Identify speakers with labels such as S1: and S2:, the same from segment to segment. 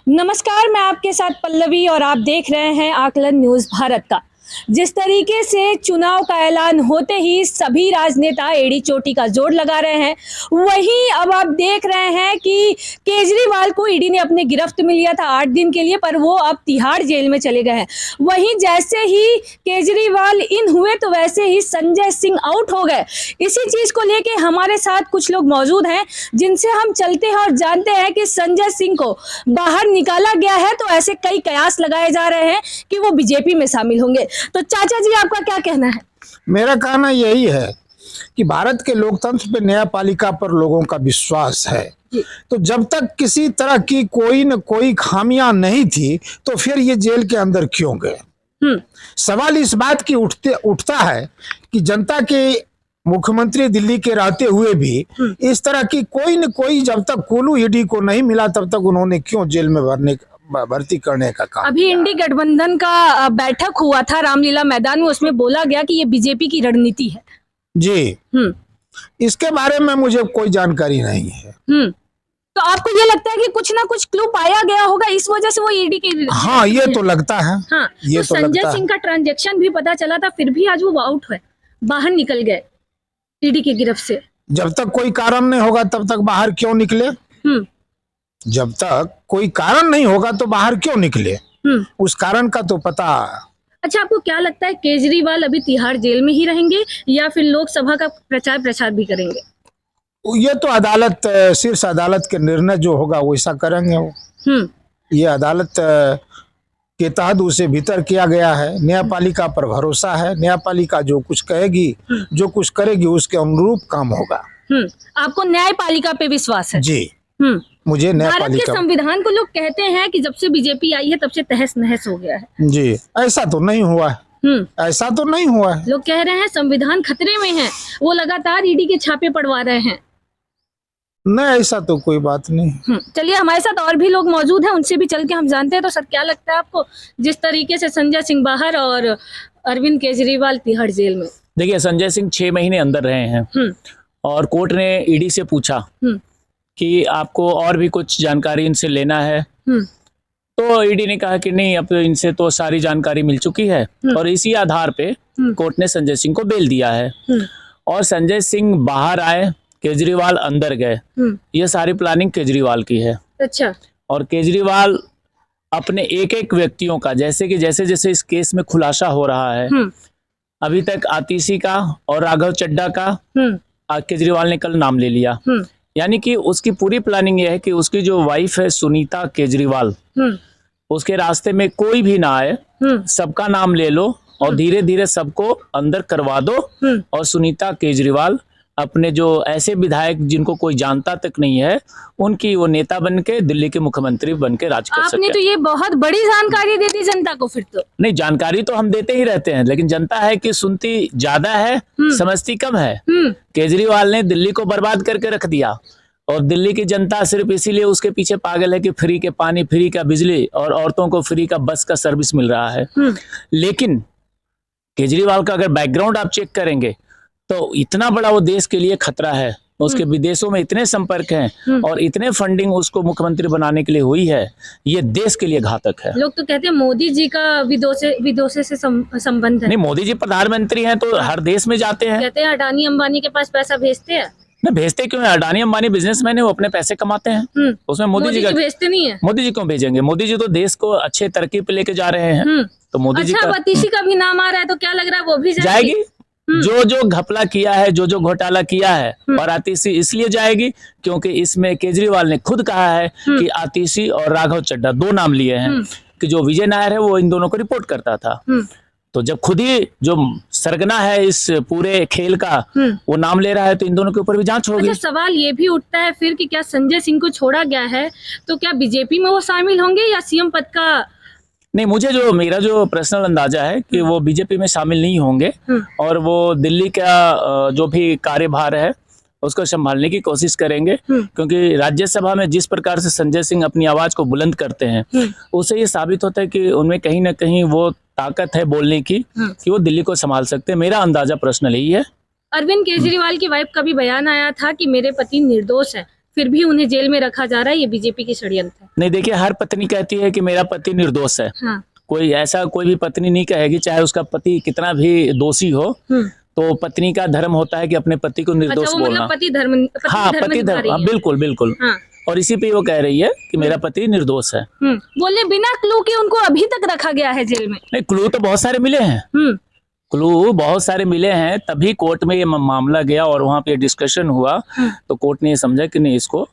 S1: नमस्कार, मैं आपके साथ पल्लवी और आप देख रहे हैं आकलन न्यूज़ भारत का। जिस तरीके से चुनाव का ऐलान होते ही सभी राजनेता एड़ी चोटी का जोर लगा रहे हैं, वहीं अब आप देख रहे हैं कि केजरीवाल को ईडी ने अपने गिरफ्त में लिया था 8 दिन के लिए, पर वो अब तिहाड़ जेल में चले गए हैं। वहीं जैसे ही केजरीवाल इन हुए तो वैसे ही संजय सिंह आउट हो गए। इसी चीज को लेके हमारे साथ कुछ लोग मौजूद हैं जिनसे हम चलते हैं और जानते हैं कि संजय सिंह को बाहर निकाला गया है तो ऐसे कई कयास लगाए जा रहे हैं कि वो बीजेपी में शामिल होंगे। तो चाचा जी, आपका क्या कहना है?
S2: मेरा कहना यही है कि भारत के लोकतंत्र पे, न्यायपालिका पर लोगों का विश्वास है। तो जब तक किसी तरह की कोई न कोई खामियां नहीं थी तो फिर ये जेल के अंदर क्यों गए? सवाल इस बात की उठता है कि जनता के मुख्यमंत्री दिल्ली के रहते हुए भी इस तरह की कोई न कोई, जब तक कोलू ईडी को नहीं मिला तब तक उन्होंने क्यों जेल में भर्ती करने का काम
S1: अभी इंडी गठबंधन का बैठक हुआ था रामलीला मैदान में, उसमें बोला गया कि ये बीजेपी की रणनीति है।
S2: जी, इसके बारे में मुझे कोई जानकारी नहीं है।
S1: तो आपको ये लगता है कि कुछ ना कुछ क्लू पाया गया होगा, इस वजह से वो ईडी के?
S2: हाँ, ये तो लगता है।
S1: हाँ,
S2: ये
S1: तो संजय सिंह का ट्रांजैक्शन भी पता चला था, फिर भी आज वो आउट हुए, बाहर निकल गए ईडी की गिरफ्त से।
S2: जब तक कोई कारण नहीं होगा तब तक बाहर क्यों निकले? जब तक कोई कारण नहीं होगा तो बाहर क्यों निकले? उस कारण का तो पता।
S1: अच्छा, आपको क्या लगता है केजरीवाल अभी तिहाड़ जेल में ही रहेंगे या फिर लोकसभा का प्रचार भी करेंगे?
S2: ये तो अदालत, शीर्ष अदालत के निर्णय जो होगा वैसा करेंगे वो। ये अदालत के तहत उसे भीतर किया गया है। न्यायपालिका पर भरोसा है, न्यायपालिका जो कुछ कहेगी, जो कुछ करेगी उसके अनुरूप काम होगा।
S1: आपको न्यायपालिका पे विश्वास है? जी।
S2: मुझे
S1: भारत के संविधान को लोग कहते हैं कि जब से बीजेपी आई है तब से तहस नहस हो गया है।
S2: जी, ऐसा तो नहीं हुआ है। ऐसा तो नहीं हुआ है।
S1: लोग कह रहे हैं संविधान खतरे में है, वो लगातार ईडी के छापे पड़वा रहे हैं।
S2: नहीं, ऐसा तो कोई बात नहीं।
S1: चलिए, हमारे साथ और भी लोग मौजूद हैं, उनसे भी चल के हम जानते हैं। तो सर, क्या लगता है आपको, जिस तरीके से संजय सिंह बाहर और अरविंद केजरीवाल तिहाड़ जेल में?
S3: देखिए, संजय सिंह 6 महीने अंदर रहे हैं और कोर्ट ने ईडी से पूछा कि आपको और भी कुछ जानकारी इनसे लेना है, तो ईडी ने कहा कि नहीं, अब इनसे तो सारी जानकारी मिल चुकी है और इसी आधार पे कोर्ट ने संजय सिंह को बेल दिया है। और संजय सिंह बाहर आए, केजरीवाल अंदर गए, ये सारी प्लानिंग केजरीवाल की है।
S1: अच्छा।
S3: और केजरीवाल अपने एक एक व्यक्तियों का, जैसे जैसे इस केस में खुलासा हो रहा है, अभी तक आतिशी का और राघव चड्ढा का केजरीवाल ने कल नाम ले लिया। यानी कि उसकी पूरी प्लानिंग ये है कि उसकी जो वाइफ है सुनीता केजरीवाल, उसके रास्ते में कोई भी ना आए, सबका नाम ले लो और धीरे धीरे सबको अंदर करवा दो। और सुनीता केजरीवाल अपने जो ऐसे विधायक जिनको कोई जानता तक नहीं है, उनकी वो नेता बन के दिल्ली के मुख्यमंत्री बन के राज कर सकते हैं।
S1: आपने तो ये बहुत बड़ी जानकारी दे दी जनता को। फिर तो
S3: नहीं, जानकारी तो हम देते ही रहते हैं, लेकिन जनता है कि सुनती ज्यादा है, समझती कम है। केजरीवाल ने दिल्ली को बर्बाद करके रख दिया और दिल्ली की जनता सिर्फ इसीलिए उसके पीछे पागल है कि फ्री के पानी, फ्री का बिजली और औरतों को फ्री का बस का सर्विस मिल रहा है। लेकिन केजरीवाल का अगर बैकग्राउंड आप चेक करेंगे तो इतना बड़ा वो देश के लिए खतरा है, उसके विदेशों में इतने संपर्क हैं और इतने फंडिंग उसको मुख्यमंत्री बनाने के लिए हुई है, ये देश के लिए घातक है।
S1: लोग तो कहते हैं मोदी जी का विदेशों से संबंध है।
S3: नहीं, मोदी जी प्रधानमंत्री हैं तो हर देश में जाते हैं।
S1: कहते हैं अडानी अंबानी के पास पैसा भेजते हैं।
S3: नहीं, भेजते क्यों है? अडानी अंबानी बिजनेसमैन है, वो अपने पैसे कमाते हैं। उसमें मोदी जी
S1: भेजते नहीं है।
S3: मोदी जी क्यों भेजेंगे? मोदी जी तो देश को अच्छे तरक्की पे लेके जा रहे हैं। तो मोदी जी का
S1: आतिशी का भी नाम आ रहा है, तो क्या लग रहा है वो भी
S3: जाएगी? जो घपला किया है, जो घोटाला किया है, और आतिशी इसलिए जाएगी क्योंकि इसमें केजरीवाल ने खुद कहा है कि आतिशी और राघव चड्ढा 2 नाम लिए हैं कि जो विजय नायर है वो इन दोनों को रिपोर्ट करता था। तो जब खुद ही जो सरगना है इस पूरे खेल का वो नाम ले रहा है तो इन दोनों के ऊपर भी जांच होगी।
S1: अच्छा, सवाल ये भी उठता है फिर कि क्या संजय सिंह को छोड़ा गया है तो क्या बीजेपी में वो शामिल होंगे या सीएम पद का?
S3: नहीं, मेरा जो पर्सनल अंदाजा है कि वो बीजेपी में शामिल नहीं होंगे और वो दिल्ली का जो भी कार्यभार है उसको संभालने की कोशिश करेंगे, क्योंकि राज्यसभा में जिस प्रकार से संजय सिंह अपनी आवाज को बुलंद करते हैं उससे ये साबित होता है कि उनमें कहीं ना कहीं वो ताकत है बोलने की कि वो दिल्ली को संभाल सकते हैं। मेरा अंदाजा पर्सनल यही है।
S1: अरविंद केजरीवाल की वाइफ का भी बयान आया था कि मेरे पति निर्दोष है, फिर भी उन्हें जेल में रखा जा रहा है, ये बीजेपी की षड्यंत्र है।
S3: नहीं, देखिए, हर पत्नी कहती है कि मेरा पति निर्दोष है।
S1: हाँ।
S3: कोई भी पत्नी नहीं कहेगी, चाहे उसका पति कितना भी दोषी हो, तो पत्नी का धर्म होता है कि अपने पति को निर्दोष
S1: अच्छा, वो
S3: बोलना।
S1: मतलब पति धर्म
S3: पति
S1: निभा रही
S3: धर्म,
S1: है।
S3: बिल्कुल बिल्कुल।
S1: हाँ।
S3: और इसी पे वो कह रही है कि मेरा पति निर्दोष है।
S1: बोले बिना क्लू के उनको अभी तक रखा गया है जेल में।
S3: नहीं, क्लू तो बहुत सारे मिले हैं। क्लू बहुत सारे मिले हैं, तभी कोर्ट में ये मामला गया और वहां पे डिस्कशन हुआ, तो कोर्ट ने ये समझा कि नहीं, इसको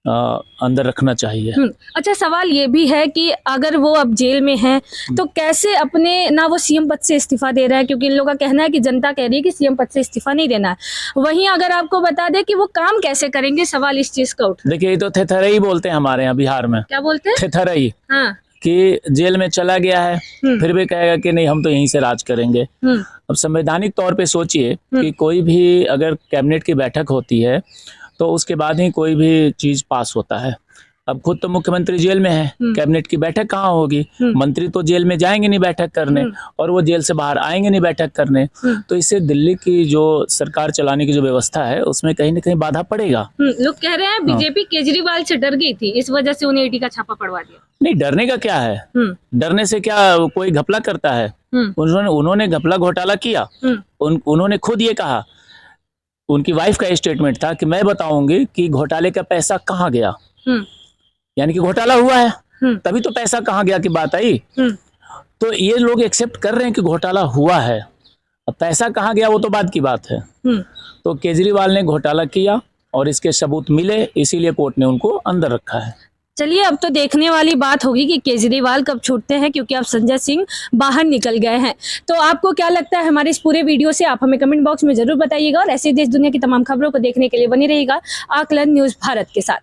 S3: अंदर रखना चाहिए।
S1: अच्छा, सवाल ये भी है कि अगर वो अब जेल में हैं तो कैसे अपने, ना वो सीएम पद से इस्तीफा दे रहा है, क्योंकि इन लोगों का कहना है कि जनता कह रही है कि सीएम पद से इस्तीफा नहीं देना है। वहीं अगर आपको बता दें कि वो काम कैसे करेंगे, सवाल इस चीज का उठ।
S3: देखिए, ये तो थेथरई बोलते हैं हमारे यहाँ बिहार में।
S1: क्या बोलते हैं?
S3: थेथरई।
S1: हाँ।
S3: कि जेल में चला गया है, फिर भी कहेगा कि नहीं, हम तो यहीं से राज करेंगे। अब संवैधानिक तौर पे सोचिए कि कोई भी अगर कैबिनेट की बैठक होती है तो उसके बाद ही कोई भी चीज पास होता है। अब खुद तो मुख्यमंत्री जेल में है, कैबिनेट की बैठक कहाँ होगी? मंत्री तो जेल में जाएंगे नहीं बैठक करने, और वो जेल से बाहर आएंगे नहीं बैठक करने। तो इससे दिल्ली की जो सरकार चलाने की जो व्यवस्था है उसमें कहीं ना कहीं बाधा पड़ेगा।
S1: लोग कह रहे हैं बीजेपी केजरीवाल से डर गई थी, इस वजह से उन्हें ईडी का छापा पड़वा दिया।
S3: नहीं, डरने का क्या है? डरने से क्या कोई घपला करता है? उन्होंने घपला घोटाला किया। उन्होंने खुद ये कहा, उनकी वाइफ का स्टेटमेंट था कि मैं बताऊंगी कि घोटाले का पैसा कहाँ गया। यानी कि घोटाला हुआ है, तभी तो पैसा कहाँ गया की बात आई। तो ये लोग एक्सेप्ट कर रहे हैं कि घोटाला हुआ है, अब पैसा कहाँ गया वो तो बाद की बात है। तो केजरीवाल ने घोटाला किया और इसके सबूत मिले, इसीलिए कोर्ट ने उनको अंदर रखा है।
S1: चलिए, अब तो देखने वाली बात होगी कि केजरीवाल कब छूटते हैं, क्योंकि अब संजय सिंह बाहर निकल गए हैं। तो आपको क्या लगता है हमारे इस पूरे वीडियो से, आप हमें कमेंट बॉक्स में जरूर बताइएगा, और ऐसे देश दुनिया की तमाम खबरों को देखने के लिए बने रहिएगा आकलन न्यूज़ भारत के साथ।